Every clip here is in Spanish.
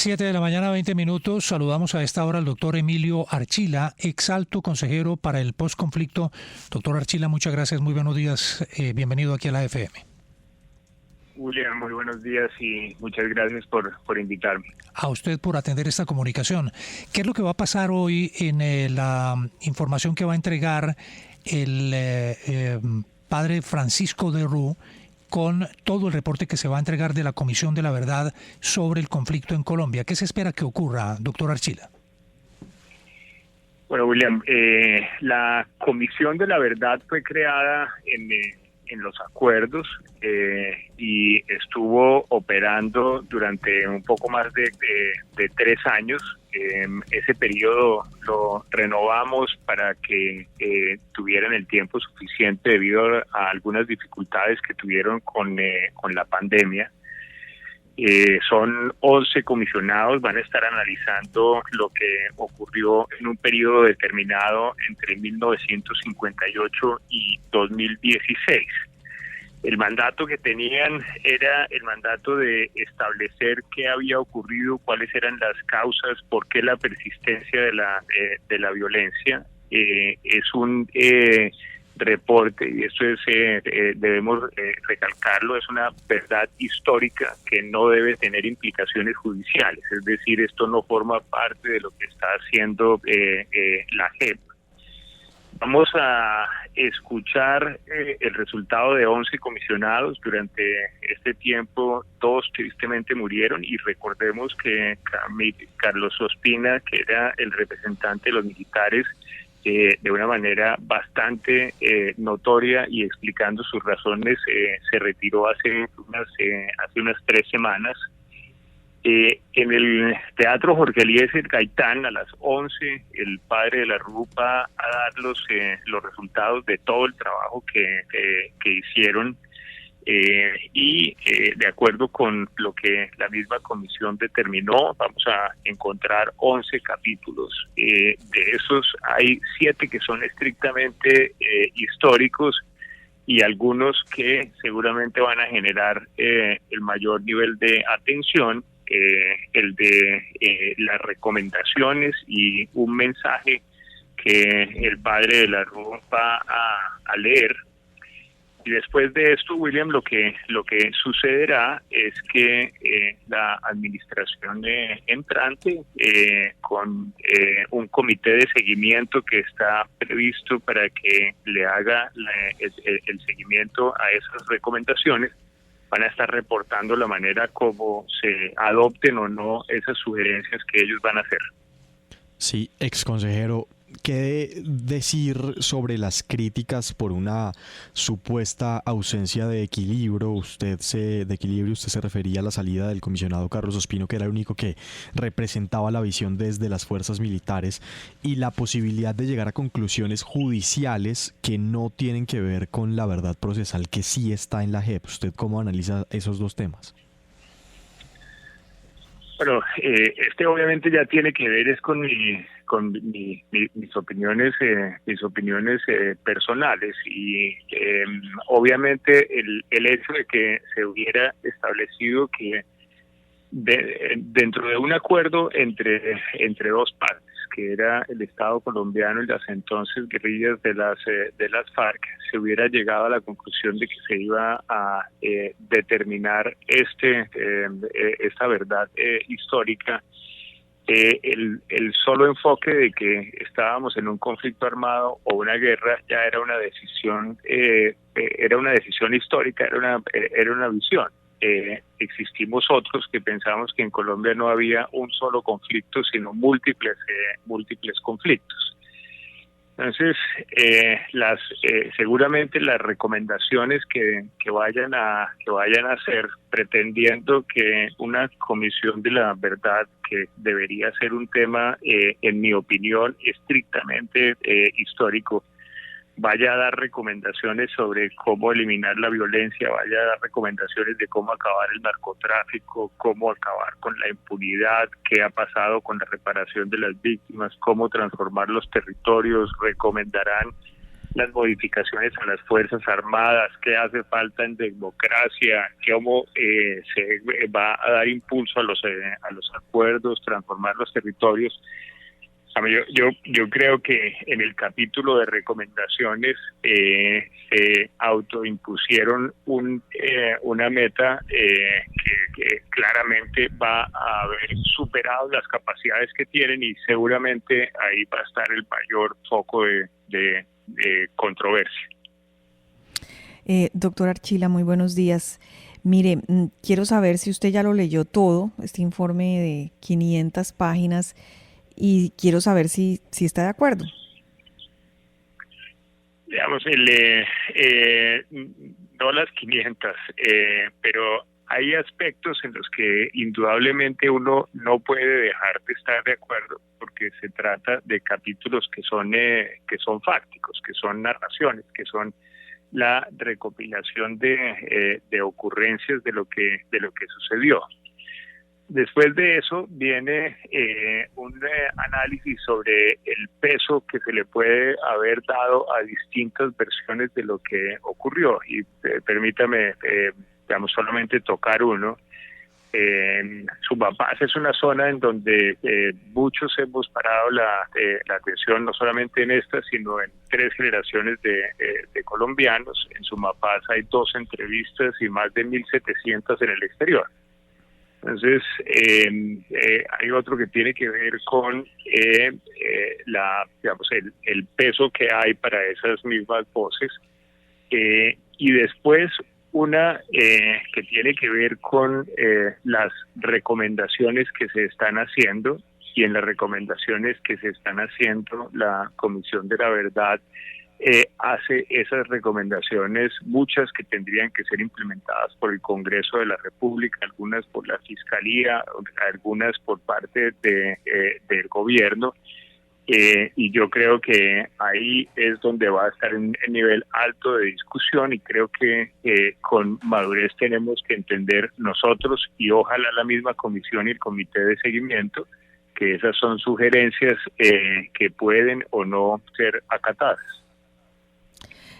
7 de la mañana, 20 minutos. Saludamos a esta hora al doctor Emilio Archila, ex alto consejero para el postconflicto. Doctor Archila, muchas gracias, muy buenos días. Bienvenido aquí a la FM. William, muy buenos días y muchas gracias por invitarme. A usted por atender esta comunicación. ¿Qué es lo que va a pasar hoy en la información que va a entregar el padre Francisco de Rú con todo el reporte que se va a entregar de la Comisión de la Verdad sobre el conflicto en Colombia? ¿Qué se espera que ocurra, doctor Archila? Bueno, William, la Comisión de la Verdad fue creada en los acuerdos y estuvo operando durante un poco más de 3 años. Ese periodo lo renovamos para que tuvieran el tiempo suficiente debido a algunas dificultades que tuvieron con la pandemia. Son 11 comisionados, van a estar analizando lo que ocurrió en un periodo determinado entre 1958 y 2016. El mandato que tenían era el mandato de establecer qué había ocurrido, cuáles eran las causas, por qué la persistencia de la violencia. Es un reporte, y esto es debemos recalcarlo, es una verdad histórica que no debe tener implicaciones judiciales, es decir, esto no forma parte de lo que está haciendo la JEP. Vamos a escuchar el resultado de 11 comisionados. Durante este tiempo 2 tristemente murieron, y recordemos que Carlos Ospina, que era el representante de los militares, de una manera bastante notoria y explicando sus razones, se retiró hace unas 3 semanas. En el Teatro Jorge Eliezer Gaitán, a las 11, el padre de la RU va a dar los resultados de todo el trabajo que hicieron, y de acuerdo con lo que la misma comisión determinó, vamos a encontrar 11 capítulos. De esos hay 7 que son estrictamente históricos, y algunos que seguramente van a generar el mayor nivel de atención, el de las recomendaciones y un mensaje que el padre de la RU va a leer. Y después de esto, William, lo que sucederá es que la administración entrante, con un comité de seguimiento que está previsto para que le haga el seguimiento a esas recomendaciones, van a estar reportando la manera como se adopten o no esas sugerencias que ellos van a hacer. Sí, ex consejero, ¿qué decir sobre las críticas por una supuesta ausencia de equilibrio? Usted se refería a la salida del comisionado Carlos Ospino, que era el único que representaba la visión desde las fuerzas militares, y la posibilidad de llegar a conclusiones judiciales que no tienen que ver con la verdad procesal que sí está en la JEP. ¿Usted cómo analiza esos dos temas? Bueno, obviamente ya tiene que ver es con mis opiniones personales, y obviamente el hecho de que se hubiera establecido que dentro de un acuerdo entre 2 partes, que era el Estado colombiano y las entonces guerrillas de las FARC, se hubiera llegado a la conclusión de que se iba a determinar esta verdad histórica. El solo enfoque de que estábamos en un conflicto armado o una guerra ya era una decisión histórica, era una visión. Existimos otros que pensamos que en Colombia no había un solo conflicto, sino múltiples conflictos. Entonces, seguramente las recomendaciones que vayan a hacer, pretendiendo que una comisión de la verdad, que debería ser un tema, en mi opinión, estrictamente histórico, vaya a dar recomendaciones sobre cómo eliminar la violencia, vaya a dar recomendaciones de cómo acabar el narcotráfico, cómo acabar con la impunidad, qué ha pasado con la reparación de las víctimas, cómo transformar los territorios, recomendarán las modificaciones a las Fuerzas Armadas, qué hace falta en democracia, cómo se va a dar impulso a los acuerdos, transformar los territorios. Yo creo que en el capítulo de recomendaciones se autoimpusieron una meta que claramente va a haber superado las capacidades que tienen, y seguramente ahí va a estar el mayor foco de controversia. Doctor Archila, muy buenos días. Mire, quiero saber si usted ya lo leyó todo, este informe de 500 páginas, y quiero saber si está de acuerdo. Digamos, no las 500, pero hay aspectos en los que indudablemente uno no puede dejar de estar de acuerdo, porque se trata de capítulos que son fácticos, que son narraciones, que son la recopilación de ocurrencias de lo que sucedió. Después de eso viene un análisis sobre el peso que se le puede haber dado a distintas versiones de lo que ocurrió. Y permítame, solamente tocar uno. Sumapaz es una zona en donde muchos hemos parado la atención, no solamente en esta, sino en 3 generaciones de colombianos. En Sumapaz hay 2 entrevistas y más de 1.700 en el exterior. Entonces, hay otro que tiene que ver con el peso que hay para esas mismas voces, y después una que tiene que ver con las recomendaciones que se están haciendo, y en las recomendaciones que se están haciendo la Comisión de la Verdad hace esas recomendaciones, muchas que tendrían que ser implementadas por el Congreso de la República, algunas por la Fiscalía, algunas por parte del gobierno, y yo creo que ahí es donde va a estar un nivel alto de discusión, y creo que con madurez tenemos que entender nosotros, y ojalá la misma comisión y el comité de seguimiento, que esas son sugerencias que pueden o no ser acatadas.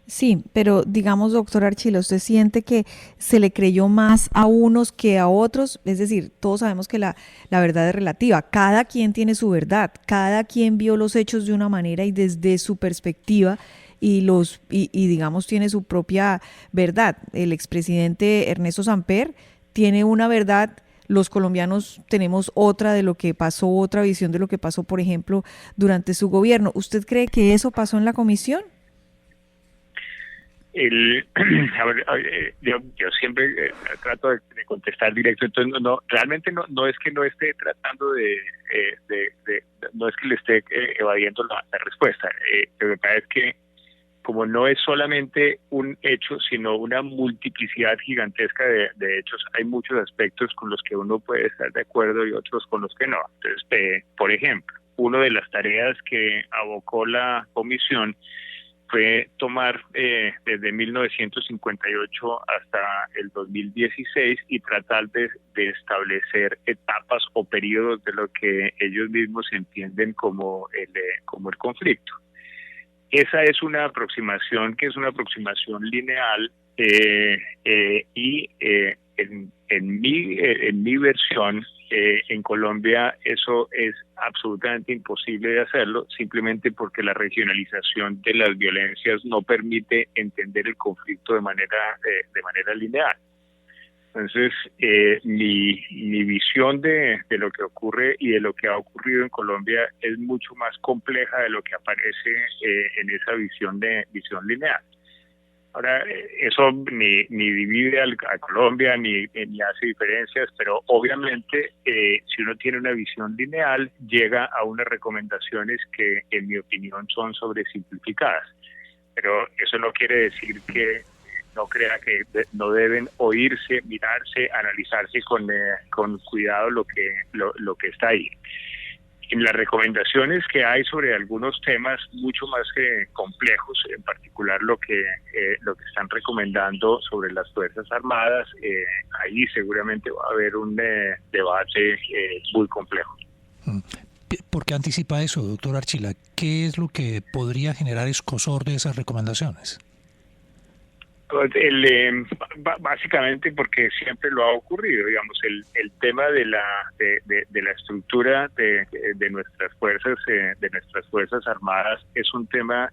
Sí, pero digamos, doctor Archila, ¿usted siente que se le creyó más a unos que a otros? Es decir, todos sabemos que la verdad es relativa, cada quien tiene su verdad, cada quien vio los hechos de una manera y desde su perspectiva, y digamos tiene su propia verdad. El expresidente Ernesto Samper tiene una verdad, los colombianos tenemos otra de lo que pasó, otra visión de lo que pasó, por ejemplo, durante su gobierno. ¿Usted cree que eso pasó en la comisión? Yo siempre trato de contestar directo, entonces realmente no es que no esté tratando no es que le esté evadiendo la respuesta. Lo que pasa es que como no es solamente un hecho, sino una multiplicidad gigantesca de hechos, hay muchos aspectos con los que uno puede estar de acuerdo y otros con los que no. Entonces, por ejemplo, una de las tareas que abocó la comisión fue tomar desde 1958 hasta el 2016 y tratar de establecer etapas o periodos de lo que ellos mismos entienden como el conflicto. Esa es una aproximación que es una aproximación lineal, y en mi versión, en Colombia eso es absolutamente imposible de hacerlo, simplemente porque la regionalización de las violencias no permite entender el conflicto de manera lineal. Entonces, mi visión de lo que ocurre y de lo que ha ocurrido en Colombia es mucho más compleja de lo que aparece en esa visión lineal. Ahora, eso ni divide a Colombia ni hace diferencias, pero obviamente si uno tiene una visión lineal, llega a unas recomendaciones que, en mi opinión, son sobresimplificadas. Pero eso no quiere decir que no crea que no deben oírse, mirarse, analizarse con cuidado lo que está ahí. En las recomendaciones que hay sobre algunos temas mucho más complejos, en particular lo que están recomendando sobre las Fuerzas Armadas, ahí seguramente va a haber un debate muy complejo. Porque anticipa eso, doctor Archila? ¿Qué es lo que podría generar escozor de esas recomendaciones? Básicamente porque siempre lo ha ocurrido, digamos, el tema de la estructura de nuestras fuerzas armadas es un tema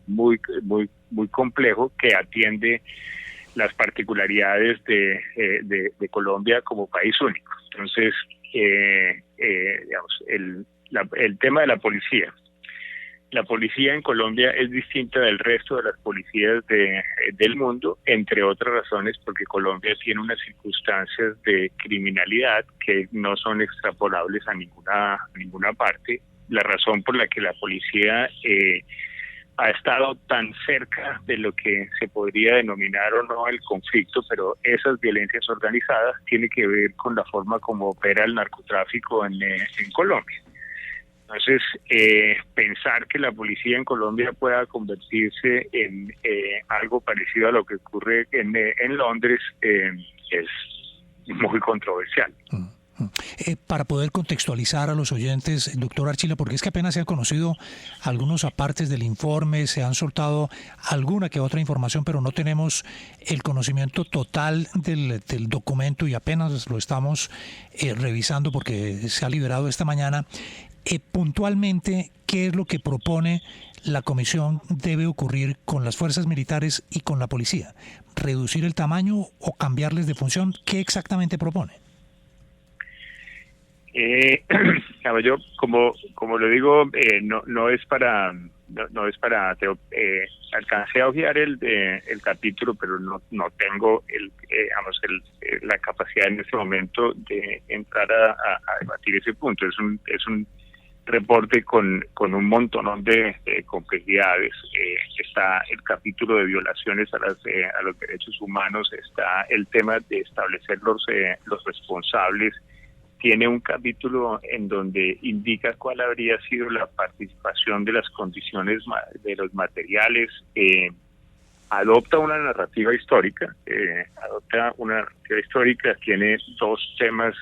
muy complejo que atiende las particularidades de Colombia como país único. Entonces, digamos, el tema de la policía. La policía en Colombia es distinta del resto de las policías del mundo, entre otras razones porque Colombia tiene unas circunstancias de criminalidad que no son extrapolables a ninguna parte. La razón por la que la policía ha estado tan cerca de lo que se podría denominar o no el conflicto, pero esas violencias organizadas tiene que ver con la forma como opera el narcotráfico en Colombia. Entonces, pensar que la policía en Colombia pueda convertirse en algo parecido a lo que ocurre en Londres es muy controversial. Para poder contextualizar a los oyentes, doctor Archila, porque es que apenas se han conocido algunos apartes del informe, se han soltado alguna que otra información, pero no tenemos el conocimiento total del documento y apenas lo estamos revisando porque se ha liberado esta mañana. Puntualmente, ¿qué es lo que propone la comisión debe ocurrir con las fuerzas militares y con la policía? ¿Reducir el tamaño o cambiarles de función? ¿Qué exactamente propone? Yo, como lo digo, no es para alcancé a ojear el capítulo, pero no tengo la capacidad en este momento de entrar a debatir ese punto. Es un reporte con un montón de complejidades. Está el capítulo de violaciones a los derechos humanos, está el tema de establecer los responsables. Tiene un capítulo en donde indica cuál habría sido la participación de las condiciones de los materiales. Adopta una narrativa histórica. Tiene dos temas,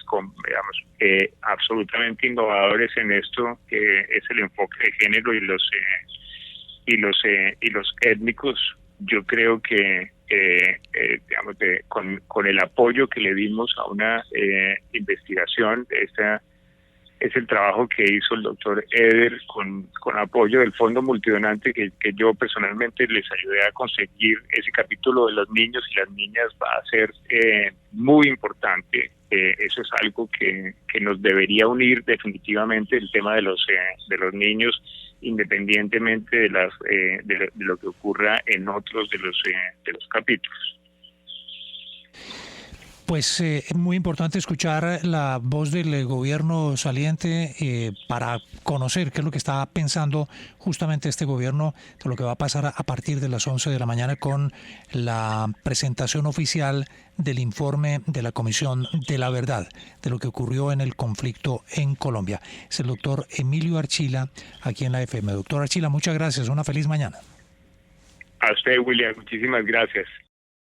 absolutamente innovadores en esto, que es el enfoque de género y los étnicos. Yo creo que con el apoyo que le dimos a una investigación, esta es el trabajo que hizo el doctor Eder con apoyo del Fondo Multidonante que yo personalmente les ayudé a conseguir. Ese capítulo de los niños y las niñas va a ser muy importante. Eso es algo que nos debería unir definitivamente, el tema de los niños, independientemente de lo que ocurra en otros de los capítulos. Pues es muy importante escuchar la voz del gobierno saliente para conocer qué es lo que está pensando justamente este gobierno de lo que va a pasar a partir de las 11 de la mañana con la presentación oficial del informe de la Comisión de la Verdad, de lo que ocurrió en el conflicto en Colombia. Es el doctor Emilio Archila, aquí en la FM. Doctor Archila, muchas gracias. Una feliz mañana. A usted, William. Muchísimas gracias.